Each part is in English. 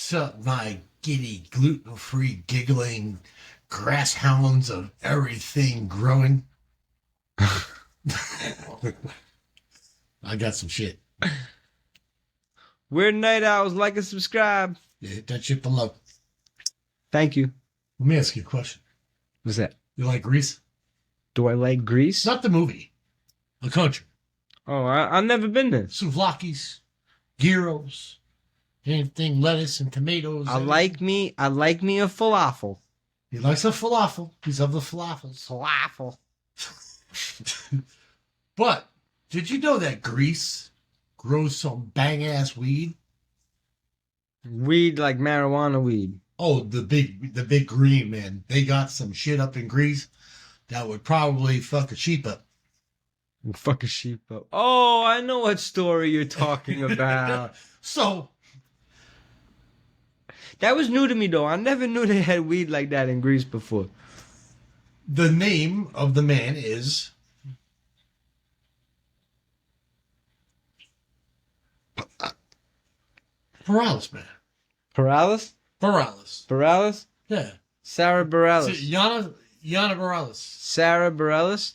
What's up, my giddy, gluten-free, giggling grass hounds of everything growing? I got some shit. Weird Night Owls, like and subscribe. Yeah, hit that shit below. Thank you. Let me ask you a question. What's that? You like Grease? Do I like Grease? Not the movie. The country. Oh, I've never been there. Souvlakis, gyros, anything lettuce and tomatoes. I like me a falafel. He likes a falafel. He's of the falafels. Falafel. But did you know that Greece grows some bang-ass weed? Weed like marijuana weed. Oh, the big green, man. They got some shit up in Greece that would probably fuck a sheep up. Fuck a sheep up. Oh, I know what story you're talking about. So, That was new to me, though. I never knew they had weed like that in Greece before. the name of the man is Paralysis, man. Paralysis? Paralysis. Paralysis? Yeah. Sarah Bareilles. Yana Paralysis. Sarah Bareilles?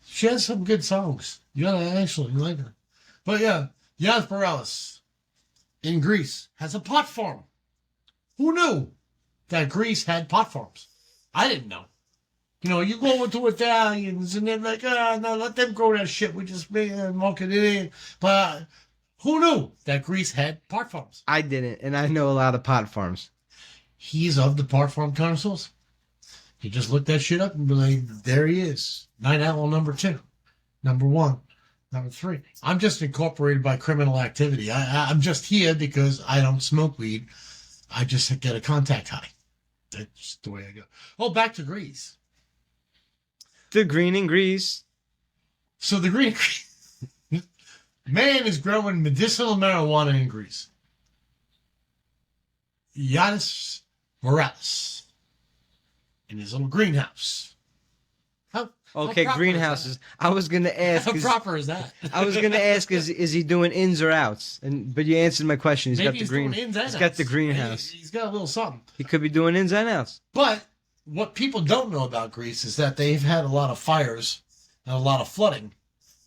She has some good songs. You gotta actually like her. But yeah, Yana Paralysis in Greece has a pot farm. Who knew that Greece had pot farms? I didn't know. You know, you go over to Italians and they're like, no, let them grow that shit. We just market it in. But who knew that Greece had pot farms? I didn't, and I know a lot of pot farms. He's of the pot farm connoisseurs. He just looked that shit up and be like, there he is. Night Owl number 2. Number 1. Number 3. I'm just incorporated by criminal activity. I'm just here because I don't smoke weed. I just get a contact high. That's the way I go. Oh, back to Greece. The green in Greece. So the green man is growing medicinal marijuana in Greece. Yanis Morales in his little greenhouse. How Okay, proper greenhouses. is I was gonna ask. that? How proper is that? I was gonna ask, is he doing ins or outs? But you answered my question. Maybe he's Doing ins and He's got the outs. greenhouse. He's got a little something. He could be doing ins and outs. But what people don't know about Greece is that they've had a lot of fires and a lot of flooding,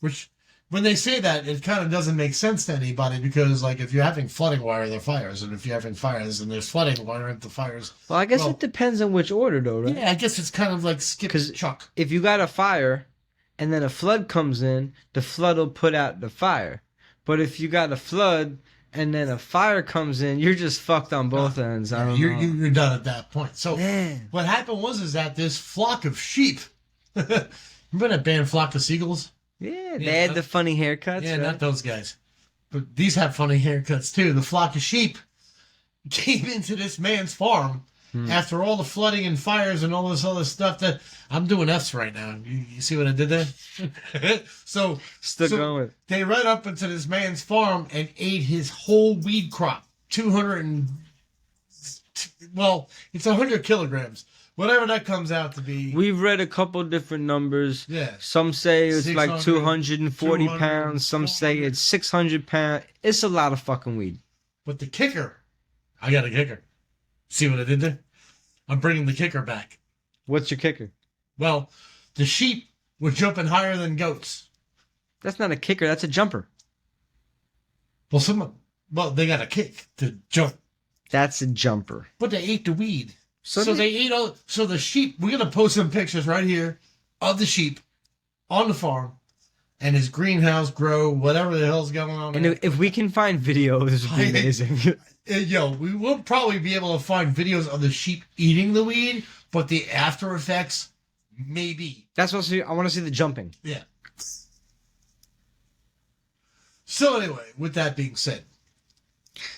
which when they say that, it kind of doesn't make sense to anybody because, like, if you're having flooding, why are there fires? And if you're having fires and there's flooding, why aren't the fires? Well, I guess it depends on which order, though, right? Yeah, I guess it's kind of like skip chuck. If you got a fire and then a flood comes in, the flood will put out the fire. But if you got a flood and then a fire comes in, you're just fucked on both ends. I don't know. You're done at that point. So Man. what happened was that this flock of sheep, remember that band Flock of Seagulls? Yeah, they had the funny haircuts. Yeah, right? not those guys. But these have funny haircuts too. The flock of sheep came into this man's farm after all the flooding and fires and all this other stuff that I'm doing F's right now. You see what I did there? so going. They ran up into this man's farm and ate his whole weed crop. 200 it's 100 kilograms. Whatever that comes out to be. We've read a couple different numbers. Yeah. Some say it's like 240 200, pounds. Some say it's 600 pounds. It's a lot of fucking weed. But the kicker, I got a kicker. See what I did there? I'm bringing the kicker back. What's your kicker? Well, the sheep were jumping higher than goats. That's not a kicker. That's a jumper. Well, they got a kick to jump. That's a jumper. But they ate the weed. So they ate all. So the sheep. We're gonna post some pictures right here of the sheep on the farm and his greenhouse grow whatever the hell's going on. And if we can find videos, this would be amazing. We will probably be able to find videos of the sheep eating the weed, but the after effects, maybe. That's what I want to see the jumping. Yeah. So anyway, with that being said,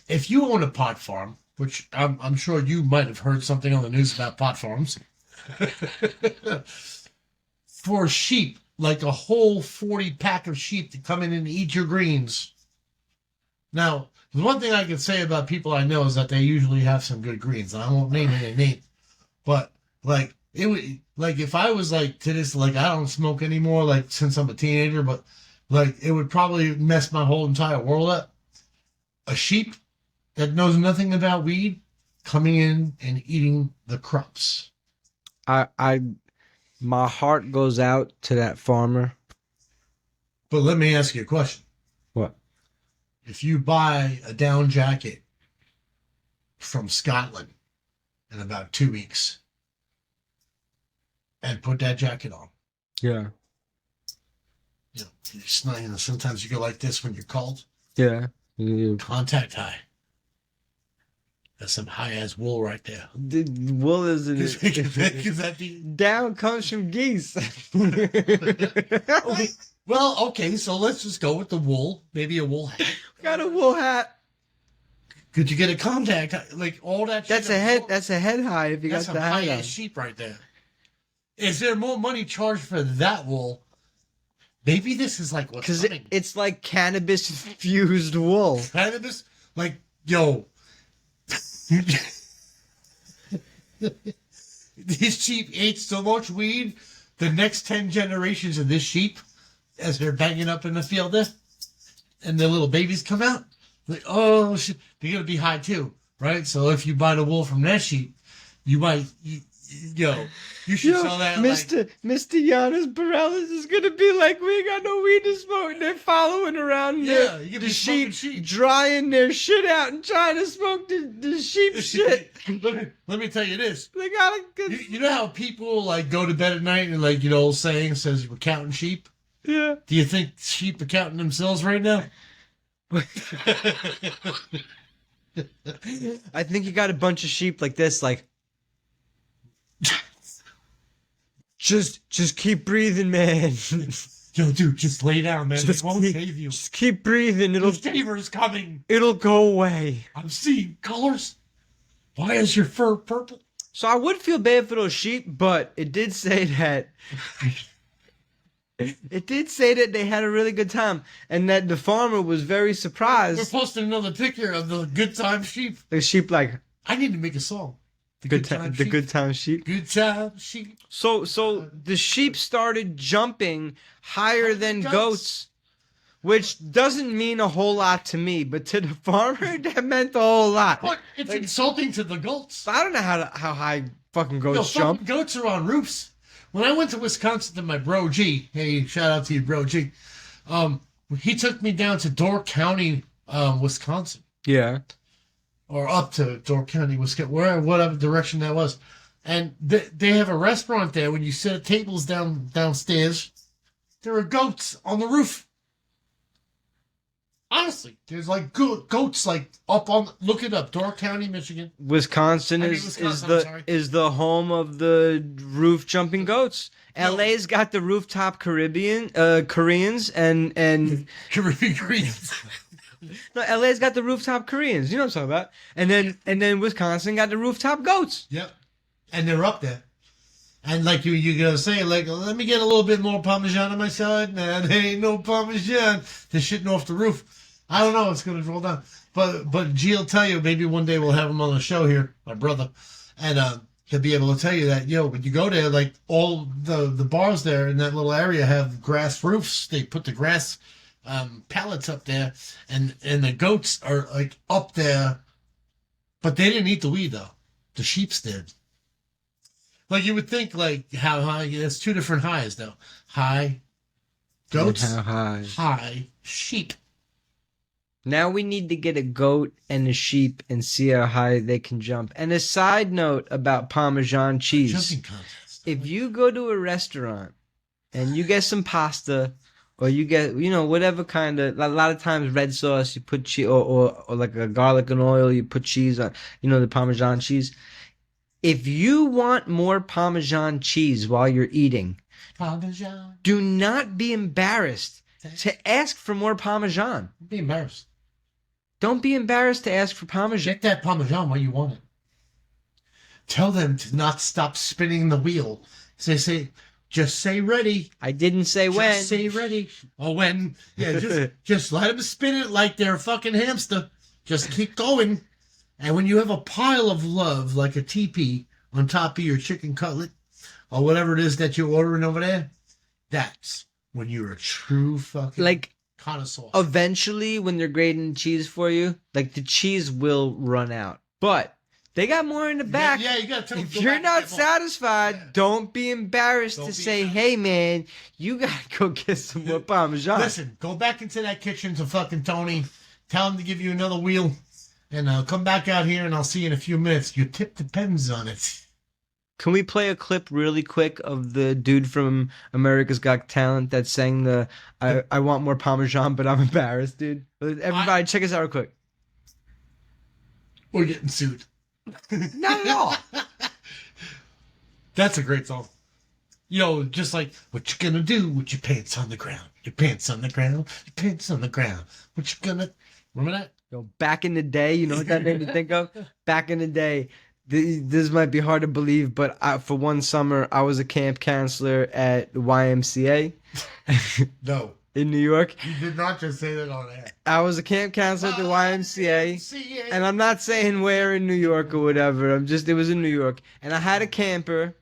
if you own a pot farm, which I'm sure you might have heard something on the news about pot farms, for sheep, like a whole 40 pack of sheep to come in and eat your greens. Now, the one thing I can say about people I know is that they usually have some good greens. And I won't name any name, but like it would, like if I was like to this, like I don't smoke anymore, like since I'm a teenager, but like it would probably mess my whole entire world up. A sheep that knows nothing about weed coming in and eating the crops. My heart goes out to that farmer. But let me ask you a question. What? If you buy a down jacket from Scotland in about 2 weeks and put that jacket on, Yeah. it's not, sometimes you go like this when you're cold. Yeah. Contact high. That's some high ass wool right there. The wool isn't Is that the... Down comes from geese. Okay. Well, okay, so let's just go with the wool. Maybe a wool hat. Got a wool hat. Could you get a contact like all that? That's a head. That's a head high if you got That's the a hat high on. ass sheep right there. Is there more money charged for that wool? Maybe this is like what's Because coming. it's like cannabis infused wool. Cannabis, like yo. These sheep ate so much weed, the next 10 generations of this sheep, as they're banging up in the field there, and their little babies come out, like, oh shit, they're gonna be high too, right? So if you buy the wool from that sheep, you might, you should sell that. Mr. Giannis Bareilles is gonna be like, we ain't got no weed to smoke. And they're following around Yeah, you could the be smoking sheep, drying their shit out and trying to smoke the sheep shit. Let me tell you this. They gotta get, You know how people like go to bed at night and like old saying says we're counting sheep. yeah. Do you think sheep are counting themselves right now? I think you got a bunch of sheep like this, like. Just keep breathing, man. Yo, dude, just lay down, man. It won't save you. Just keep breathing. The shaver's coming. It'll go away. I'm seeing colors. Why is your fur purple? So I would feel bad for those sheep, but it did say that they had a really good time, and that the farmer was very We're surprised. posting another picture of the good time sheep. The sheep like I need to make a song. The good time. The sheep. good time sheep. Good time sheep. So the sheep started jumping higher than goats, which doesn't mean a whole lot to me, but to the farmer that meant a whole lot. But it's insulting to the goats. I don't know how high fucking Yo, goats fucking jump. goats are on roofs. When I went to Wisconsin to my bro G, hey, shout out to you, bro G. He took me down to Door County, Wisconsin, Yeah. or up to Door County, Wisconsin, whatever direction that was. And they have a restaurant there. When you sit at tables downstairs, there are goats on the roof. Honestly, there's like goats like up on. Look it up, Door County, Michigan. Wisconsin I'm is sorry. the home of the roof jumping goats. LA's got the rooftop Koreans and Caribbean Greens. no, LA's got the rooftop Koreans. You know what I'm talking about. And then Wisconsin got the rooftop goats. Yep, and they're up there. And like you're gonna say, like, let me get a little bit more Parmesan on my salad. Nah, there ain't no Parmesan. They're shitting off the roof. I don't know. It's gonna roll down. But G'll tell you. Maybe one day we'll have him on the show here, my brother, and he'll be able to tell you that. When you go there, like all the bars there in that little area have grass roofs. They put the grass pallets up there, and the goats are like up there, but they didn't eat the weed though. The sheeps did. Like you would think, like how high? There's two different highs though. High goats, How high? high sheep. Now we need to get a goat and a sheep and see how high they can jump. And a side note about Parmesan cheese. Jumping contest. If you go to a restaurant and you get some pasta or you get, whatever kind of, a lot of times red sauce, you put cheese or like a garlic and oil, you put cheese on, the Parmesan cheese. If you want more Parmesan cheese while you're eating, Parmesan. do not be embarrassed to ask for more Parmesan. Be embarrassed. Don't be embarrassed to ask for Parmesan. Get that Parmesan while you want it. Tell them to not stop spinning the wheel. Just say ready. I didn't say when. Just say ready. Or when. Yeah, just let them spin it like they're a fucking hamster. Just keep going. And when you have a pile of love, like a teepee, on top of your chicken cutlet, or whatever it is that you're ordering over there, that's when you're a true fucking... Like, connoisseur. Eventually, when they're grading cheese for you, like the cheese will run out. But they got more in the back. Yeah, you gotta tell them If to go you're back not and get more. satisfied, Yeah. don't be embarrassed Don't to be say, embarrassed. "Hey, man, you gotta go get some more Parmesan." Listen, go back into that kitchen to fucking Tony. Tell him to give you another wheel. And come back out here and I'll see you in a few minutes. Your tip depends on it. Can we play a clip really quick of the dude from America's Got Talent that sang the I want more Parmesan, but I'm embarrassed, dude? Everybody, check us out real quick. We're getting sued. Not at all. That's a great song. Just like, what you gonna do with your pants on the ground? Your pants on the ground? Your pants on the ground. What you gonna... Remember that? Back in the day, you know what that made me think of? Back in the day, this might be hard to believe, but for one summer, I was a camp counselor at the YMCA No. in New York. You did not just say that on air. I was a camp counselor at the YMCA, and I'm not saying where in New York or whatever. It was in New York, and I had a camper.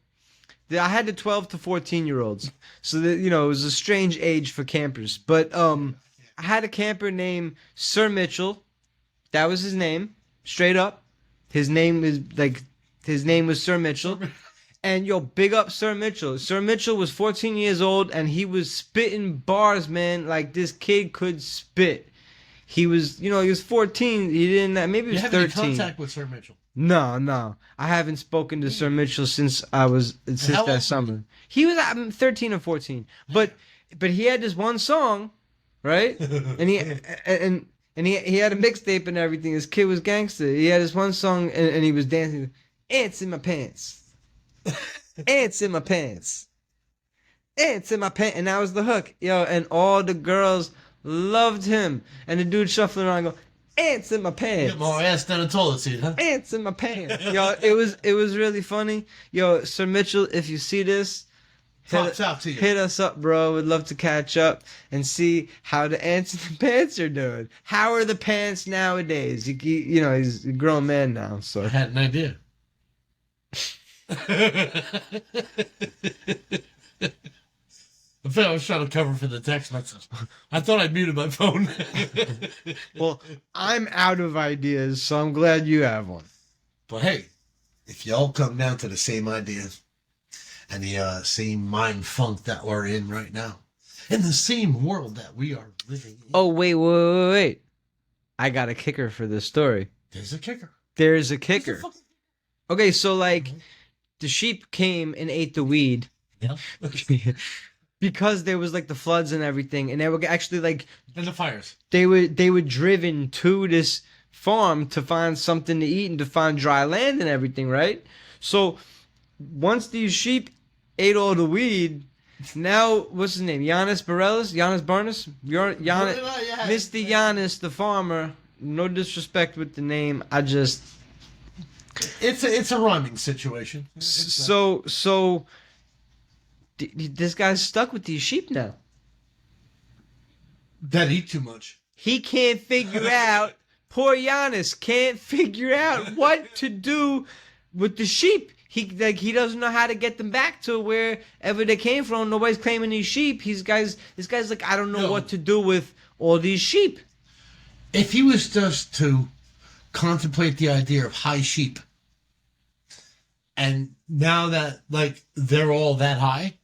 I had the 12 to 14-year-olds, so that it was a strange age for campers. But I had a camper named Sir Mitchell. That was his name, straight up. His name was Sir Mitchell. And big up Sir Mitchell. Sir Mitchell was 14 years old and he was spitting bars, man. Like this kid could spit. He was 14. He didn't. Maybe he was 13. You have any contact with Sir Mitchell? No. I haven't spoken to Sir Mitchell since that summer. He was 13 or 14. But he had this one song, right? And he had a mixtape and everything. His kid was gangster. He had this one song and he was dancing. Ants in my pants. Ants in my pants. Ants in my pants. And that was the hook. And all the girls loved him. And the dude shuffling around go, ants in my pants. Get more ass than a toilet seat, huh? Ants in my pants. It was really funny. Sir Mitchell, if you see this, Props out to you. hit us up, bro. We'd love to catch up and see how the ants in the pants are doing. How are the pants nowadays? He's a grown man now, so. I had an idea. I think I was trying to cover for the text message. I thought I muted my phone. Well, I'm out of ideas, so I'm glad you have one. But hey, if y'all come down to the same ideas and the same mind funk that we're in right now, in the same world that we are living in. Oh, wait. I got a kicker for this story. There's a kicker. There's a kicker. Okay, so the sheep came and ate the weed. Yeah. Because there was the floods and everything, and they were actually And the fires. they were driven to this farm to find something to eat and to find dry land and everything, right? So once these sheep ate all the weed, now what's his name? Giannis Barnes? Mr. Giannis, the farmer. No disrespect with the name. It's a rhyming situation. So this guy's stuck with these sheep now. That eat too much. He can't figure out. Poor Giannis can't figure out what to do with the sheep. He doesn't know how to get them back to wherever they came from. Nobody's claiming these sheep. This guy's like, I don't know what to do with all these sheep. If he was just to contemplate the idea of high sheep, and now that they're all that high,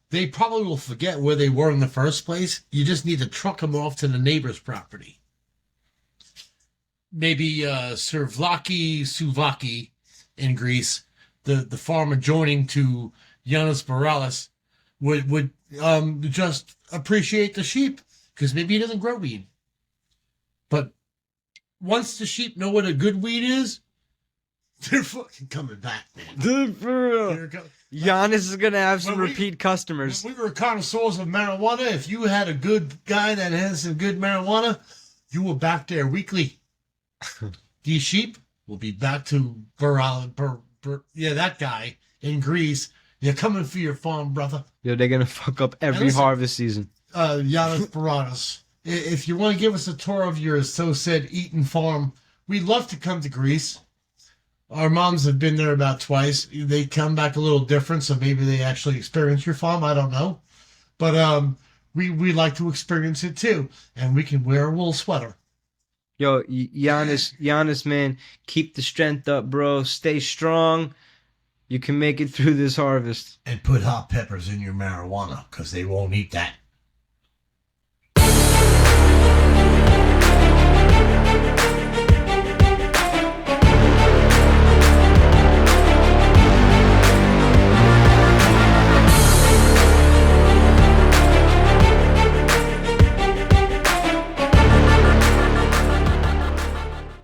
they probably will forget where they were in the first place. You just need to truck them off to the neighbor's property. Maybe Souvlaki in Greece, the farm adjoining to Giannis Barales, would just appreciate the sheep because maybe he doesn't grow weed. But once the sheep know what a good weed is, they're fucking coming back, man. Dude, for real. Giannis is going to have some repeat customers. When we were connoisseurs of marijuana, if you had a good guy that had some good marijuana, you were back there weekly. These sheep will be back to that guy in Greece. They're coming for your farm, brother. They're going to fuck up every harvest season. Giannis Barades, if you want to give us a tour of your so-said Eaton farm, we'd love to come to Greece. Our moms have been there about twice. They come back a little different, so maybe they actually experience your farm. I don't know. But we like to experience it too, and we can wear a wool sweater. Yo, Giannis, man, keep the strength up, bro. Stay strong. You can make it through this harvest. And put hot peppers in your marijuana because they won't eat that.